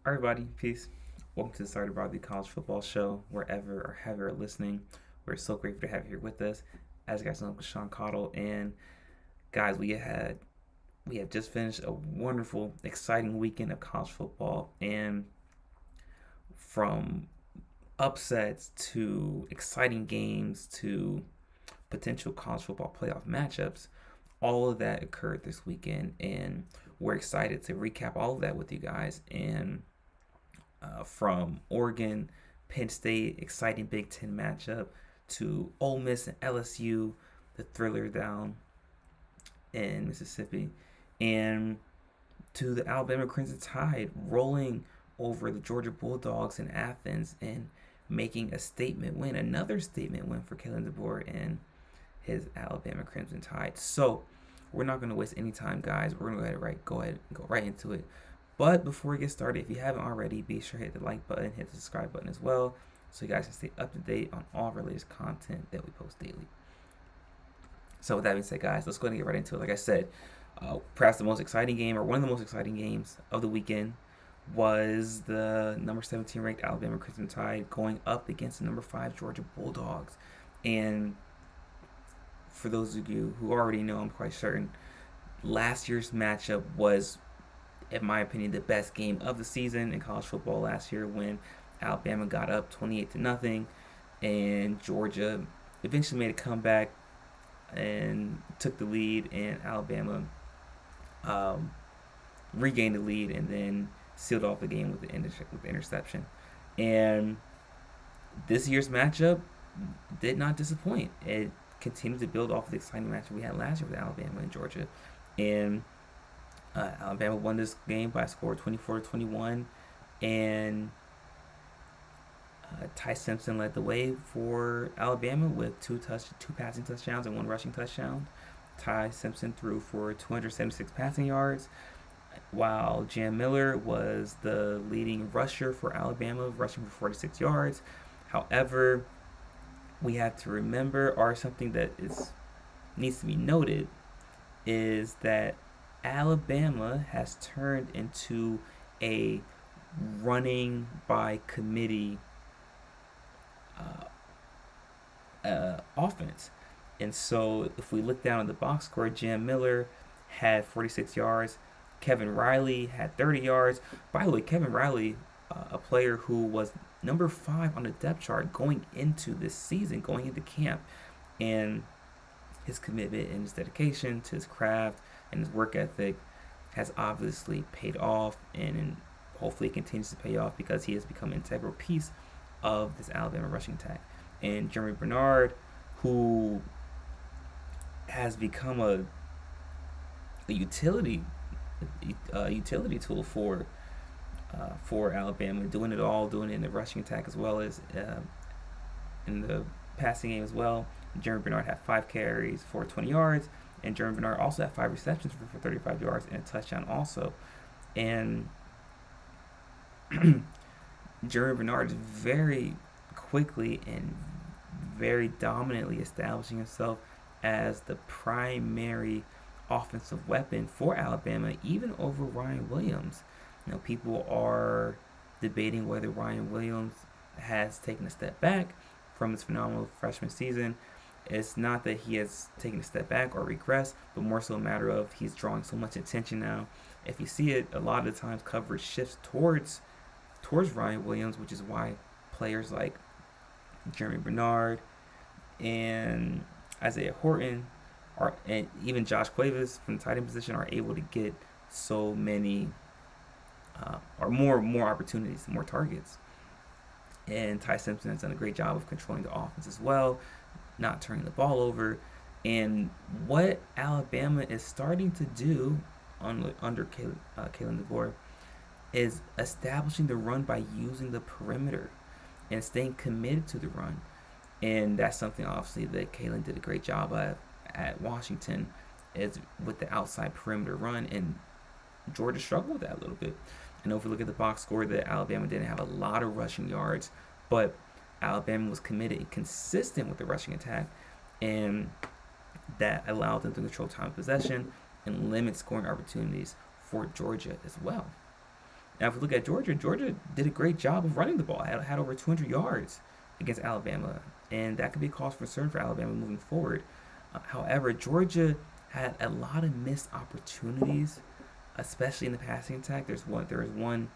Everybody, peace. Welcome to the Started Broadly College Football Show, wherever or however you're listening. We're so grateful to have you here with us. As you guys know, I'm Sean Cottle, and guys, we have just finished a wonderful, exciting weekend of college football, and from upsets to exciting games to potential college football playoff matchups, all of that occurred this weekend, and we're excited to recap all of that with you guys. And from Oregon, Penn State, exciting Big Ten matchup, to Ole Miss and LSU, the thriller down in Mississippi, and to the Alabama Crimson Tide rolling over the Georgia Bulldogs in Athens and making a statement win, another statement win for Kalen DeBoer and his Alabama Crimson Tide. So we're not going to waste any time, guys. We're going to go ahead and go right into it. But before we get started, if you haven't already, be sure to hit the like button, hit the subscribe button as well, so you guys can stay up to date on all of our latest content that we post daily. So with that being said, guys, let's go ahead and get right into it. Like I said, perhaps the most exciting game, or one of the most exciting games of the weekend, was the number 17 ranked Alabama Crimson Tide going up against the number 5 Georgia Bulldogs. And for those of you who already know, I'm quite certain, last year's matchup was, in my opinion, the best game of the season in college football last year, when Alabama got up 28-0, and Georgia eventually made a comeback and took the lead, and Alabama regained the lead and then sealed off the game with the interception. And this year's matchup did not disappoint. It continued to build off the exciting matchup we had last year with Alabama and Georgia. And Alabama won this game by a score of 24-21, and Ty Simpson led the way for Alabama with two passing touchdowns and one rushing touchdown. Ty Simpson threw for 276 passing yards, while Jam Miller was the leading rusher for Alabama, rushing for 46 yards. However, we have to remember, or something that needs to be noted, is that Alabama has turned into a running by committee offense. And so if we look down at the box score, Jam Miller had 46 yards. Kevin Riley had 30 yards. By the way, Kevin Riley, a player who was number 5 on the depth chart going into this season, going into camp, and his commitment and his dedication to his craft and his work ethic has obviously paid off, and hopefully it continues to pay off, because he has become an integral piece of this Alabama rushing attack. And Jeremy Bernard, who has become a utility tool for Alabama, doing it all, doing it in the rushing attack as well as in the passing game as well. Jeremy Bernard had 5 carries for 20 yards, and Jeremy Bernard also had 5 receptions for 35 yards and a touchdown also. And Jeremy Bernard is very quickly and very dominantly establishing himself as the primary offensive weapon for Alabama, even over Ryan Williams. People are debating whether Ryan Williams has taken a step back from his phenomenal freshman season. It's not that he has taken a step back or regressed, but more so a matter of he's drawing so much attention now. If you see it, a lot of the times coverage shifts towards Ryan Williams, which is why players like Jeremy Bernard and Isaiah Horton and even Josh Cuevas from the tight end position are able to get so many or more opportunities, more targets. And Ty Simpson has done a great job of controlling the offense as well, not turning the ball over. And what Alabama is starting to do under Kalen DeBoer is establishing the run by using the perimeter and staying committed to the run. And that's something obviously that Kalen did a great job of at Washington, is with the outside perimeter run, and Georgia struggled with that a little bit. And if we look at the box score, that Alabama didn't have a lot of rushing yards, but Alabama was committed and consistent with the rushing attack, and that allowed them to control time of possession and limit scoring opportunities for Georgia as well. Now, if we look at Georgia, Georgia did a great job of running the ball. Had over 200 yards against Alabama, and that could be a cause for concern for Alabama moving forward. However, Georgia had a lot of missed opportunities, especially in the passing attack. There was one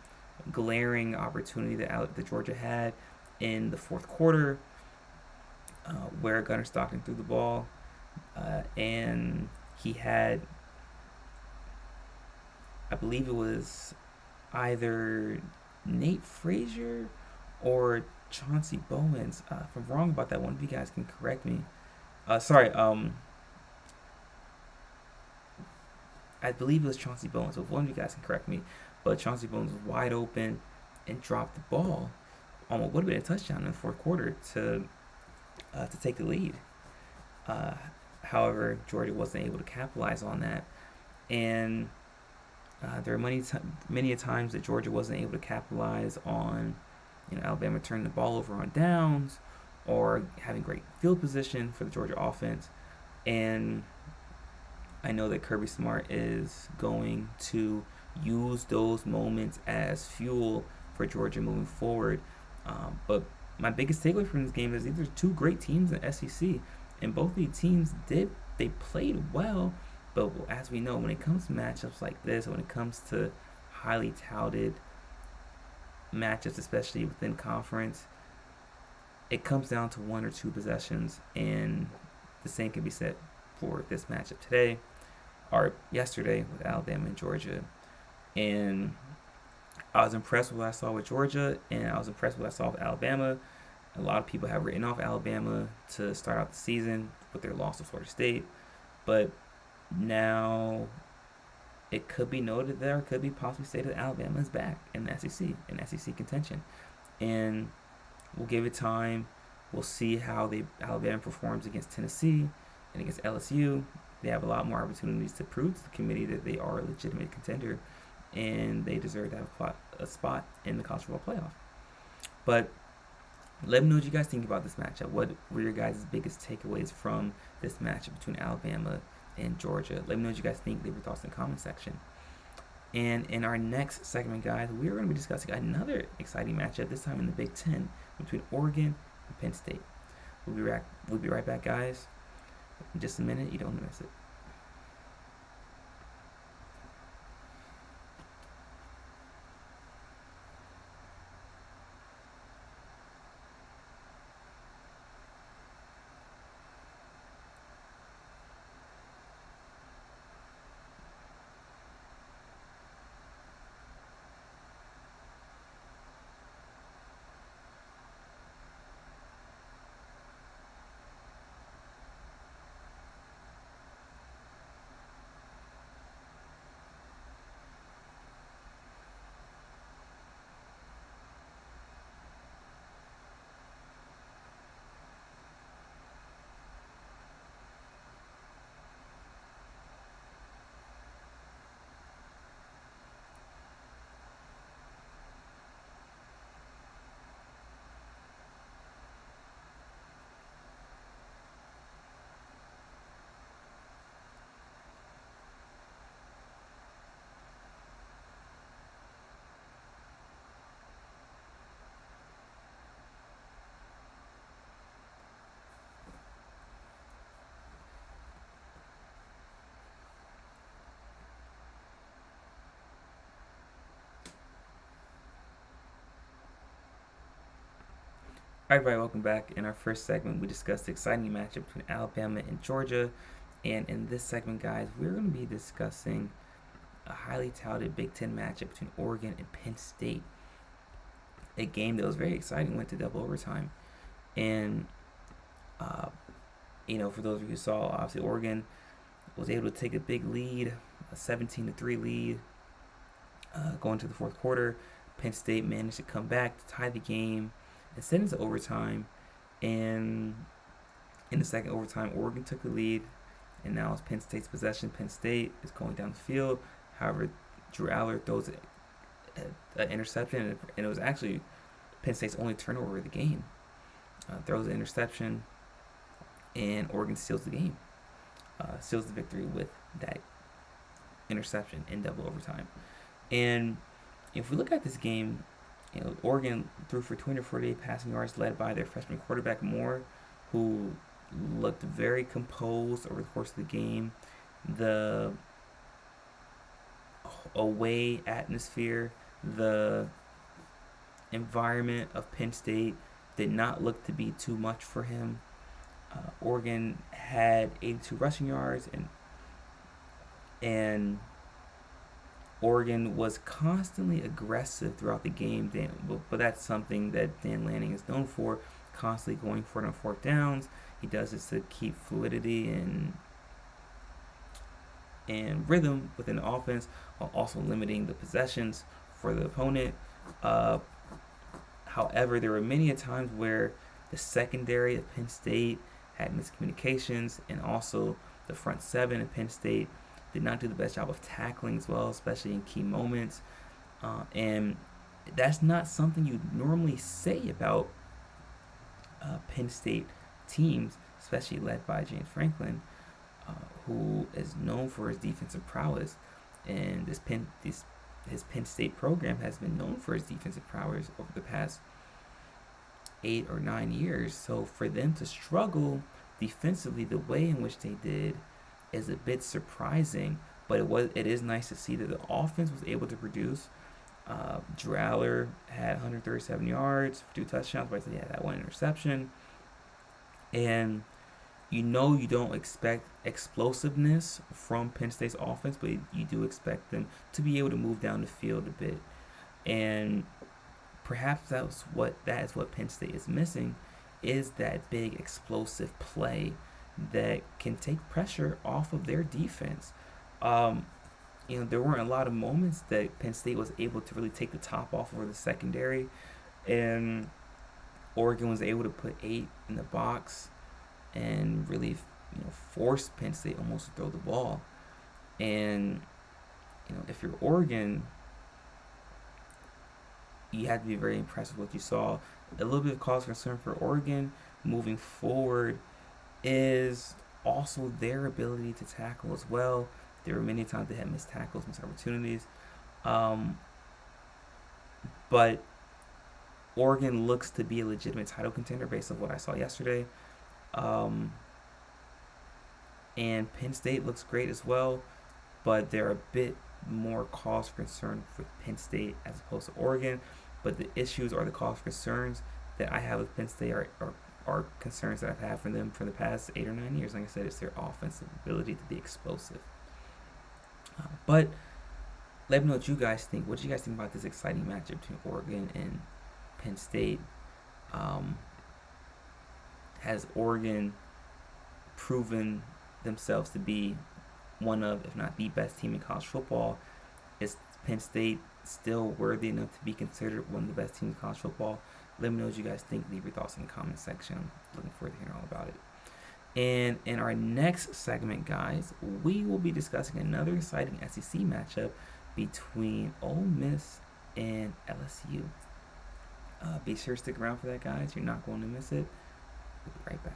glaring opportunity that Georgia had in the fourth quarter, where Gunnar Stockton threw the ball, and he had, I believe it was either Nate Frazier or Chauncey Bowens. If I'm wrong about that, one of you guys can correct me. Sorry, I believe it was Chauncey Bowens. So if one of you guys can correct me, but Chauncey Bowens was wide open and dropped the ball. Almost would have been a touchdown in the fourth quarter to take the lead. Uh, However, Georgia wasn't able to capitalize on that, and there are many a times that Georgia wasn't able to capitalize on, Alabama turning the ball over on downs or having great field position for the Georgia offense. And I know that Kirby Smart is going to use those moments as fuel for Georgia moving forward. But my biggest takeaway from this game is these are two great teams in the SEC, and both these teams they played well. But as we know, when it comes to matchups like this, when it comes to highly touted matchups, especially within conference, it comes down to one or two possessions, and the same can be said for this matchup today or yesterday with Alabama and Georgia. And I was impressed with what I saw with Georgia, and I was impressed with what I saw with Alabama. A lot of people have written off Alabama to start out the season with their loss to Florida State, but now it could be noted there, could be possibly stated that Alabama is back in the SEC, in SEC contention, and we'll give it time. We'll see how Alabama performs against Tennessee and against LSU. They have a lot more opportunities to prove to the committee that they are a legitimate contender, and they deserve to have a spot in the college football playoff. But let me know what you guys think about this matchup. What were your guys' biggest takeaways from this matchup between Alabama and Georgia? Let me know what you guys think. Leave your thoughts in the comment section. And in our next segment, guys, we're going to be discussing another exciting matchup, this time in the Big Ten, between Oregon and Penn State. We'll be right back, guys. In just a minute. You don't want to miss it. All right, everybody, welcome back. In our first segment, we discussed the exciting matchup between Alabama and Georgia. And in this segment, guys, we're going to be discussing a highly touted Big Ten matchup between Oregon and Penn State. A game that was very exciting, went to double overtime. And, for those of you who saw, obviously Oregon was able to take a big lead, a 17-3 lead, going to the fourth quarter. Penn State managed to come back to tie the game and send it to overtime. And in the second overtime, Oregon took the lead, and now it's Penn State's possession. Penn State is going down the field. However, Drew Aller throws an interception, and it was actually Penn State's only turnover of the game. Throws an interception, and Oregon steals the game, steals the victory with that interception in double overtime. And if we look at this game, Oregon threw for 248 passing yards, led by their freshman quarterback Moore, who looked very composed over the course of the game. The away atmosphere, the environment of Penn State did not look to be too much for him. Oregon had 82 rushing yards, and Oregon was constantly aggressive throughout the game. But that's something that Dan Lanning is known for, constantly going for it on fourth downs. He does this to keep fluidity and rhythm within the offense, while also limiting the possessions for the opponent. However, there were many a times where the secondary of Penn State had miscommunications, and also the front seven of Penn State did not do the best job of tackling as well, especially in key moments. And that's not something you normally say about Penn State teams, especially led by James Franklin, who is known for his defensive prowess. And his Penn State program has been known for his defensive prowess over the past 8 or 9 years. So for them to struggle defensively the way in which they did is a bit surprising, but it is nice to see that the offense was able to produce. Drew Aller had 137 yards, 2 touchdowns, but he had that 1 interception. And you don't expect explosiveness from Penn State's offense, but you do expect them to be able to move down the field a bit. And perhaps that is what Penn State is missing, is that big explosive play that can take pressure off of their defense. There weren't a lot of moments that Penn State was able to really take the top off of the secondary, and Oregon was able to put 8 in the box and really, force Penn State almost to throw the ball. And if you're Oregon, you had to be very impressed with what you saw. A little bit of cause for concern for Oregon moving forward is also their ability to tackle as well. There were many times they had missed tackles, missed opportunities. But Oregon looks to be a legitimate title contender based on what I saw yesterday. And Penn State looks great as well, but they're a bit more cause for concern for Penn State as opposed to Oregon. But the issues or the cause for concerns that I have with Penn State are concerns that I've had for them for the past 8 or 9 years. Like I said, it's their offensive ability to be explosive. But let me know what you guys think. What do you guys think about this exciting matchup between Oregon and Penn State? Has Oregon proven themselves to be one of, if not the best team in college football? Is Penn State still worthy enough to be considered one of the best teams in college football? Let me know what you guys think. Leave your thoughts in the comment section. I'm looking forward to hearing all about it. And in our next segment, guys, we will be discussing another exciting SEC matchup between Ole Miss and LSU. Be sure to stick around for that, guys. You're not going to miss it. We'll be right back.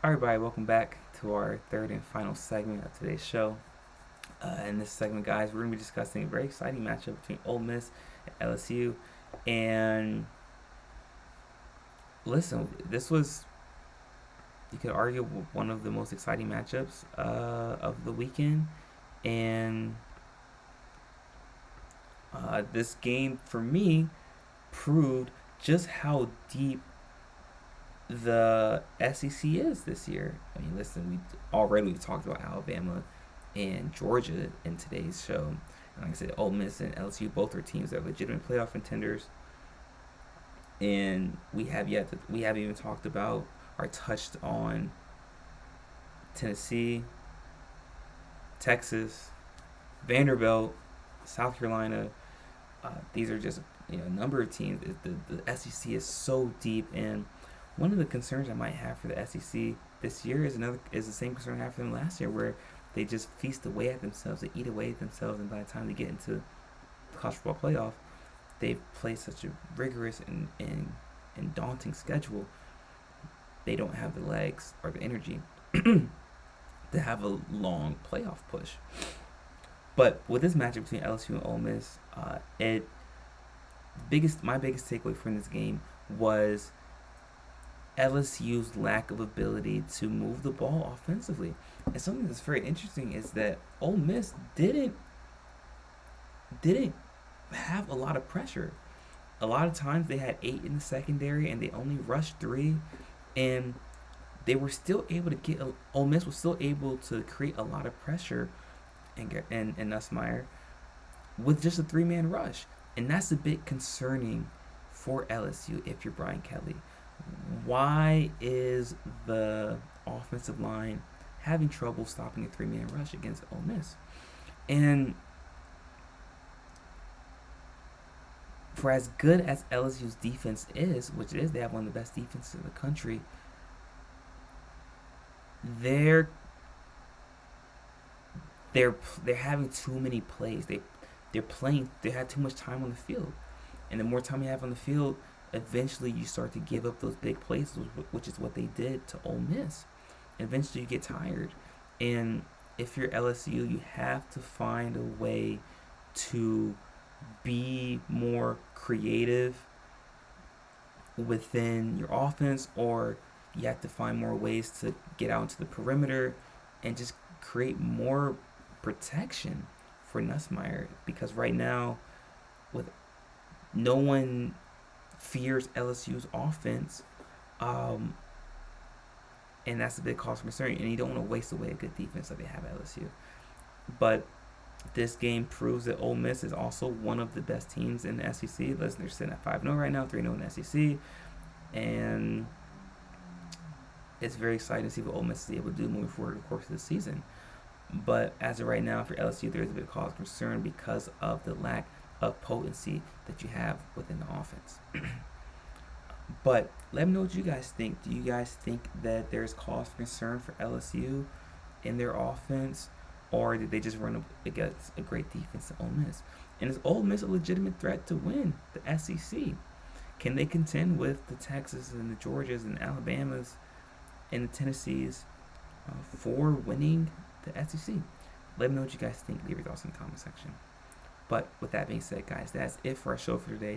All right, everybody, welcome back to our third and final segment of today's show. In this segment, guys, we're going to be discussing a very exciting matchup between Ole Miss and LSU. And listen, this was, you could argue, one of the most exciting matchups of the weekend. And this game, for me, proved just how deep the SEC is this year. I mean, listen, we've talked about Alabama and Georgia in today's show. And like I said, Ole Miss and LSU both are teams that are legitimate playoff contenders. And we haven't even talked about or touched on Tennessee, Texas, Vanderbilt, South Carolina. These are just a number of teams. The SEC is so deep, and one of the concerns I might have for the SEC this year is the same concern I had for them last year, where they just feast away at themselves, they eat away at themselves, and by the time they get into the college football playoff, they've played such a rigorous and daunting schedule. They don't have the legs or the energy to have a long playoff push. But with this matchup between LSU and Ole Miss, my biggest takeaway from this game was LSU's lack of ability to move the ball offensively. And something that's very interesting is that Ole Miss didn't have a lot of pressure. A lot of times they had 8 in the secondary and they only rushed 3, and they were still able to get. Ole Miss was still able to create a lot of pressure and Nussmeier with just a 3-man rush, and that's a bit concerning for LSU if you're Brian Kelly. Why is the offensive line having trouble stopping a 3-man rush against Ole Miss? And for as good as LSU's defense is, which it is, they have one of the best defenses in the country, they're having too many plays. They have too much time on the field. And the more time you have on the field, eventually you start to give up those big plays, which is what they did to Ole Miss. And eventually you get tired. And if you're LSU, you have to find a way to be more creative within your offense, or you have to find more ways to get out into the perimeter and just create more protection for Nussmeier, because right now, with no one fears LSU's offense, and that's a big cause for concern. And you don't want to waste away a good defense that they have at LSU. But this game proves that Ole Miss is also one of the best teams in the SEC. Listen, they're sitting at 5-0 right now, 3-0 in the SEC, and it's very exciting to see what Ole Miss is able to do moving forward in the course of the season. But as of right now, for LSU, there is a bit of cause for concern because of the lack of potency that you have within the offense. But let me know what you guys think. Do you guys think that there's cause for concern for LSU in their offense, or did they just run against a great defense at Ole Miss? And is Ole Miss a legitimate threat to win the SEC? Can they contend with the Texas and the Georgias and Alabamas and the Tennessees for winning the SEC? Let me know what you guys think. Leave your thoughts in the comment section. But with that being said, guys, that's it for our show for today.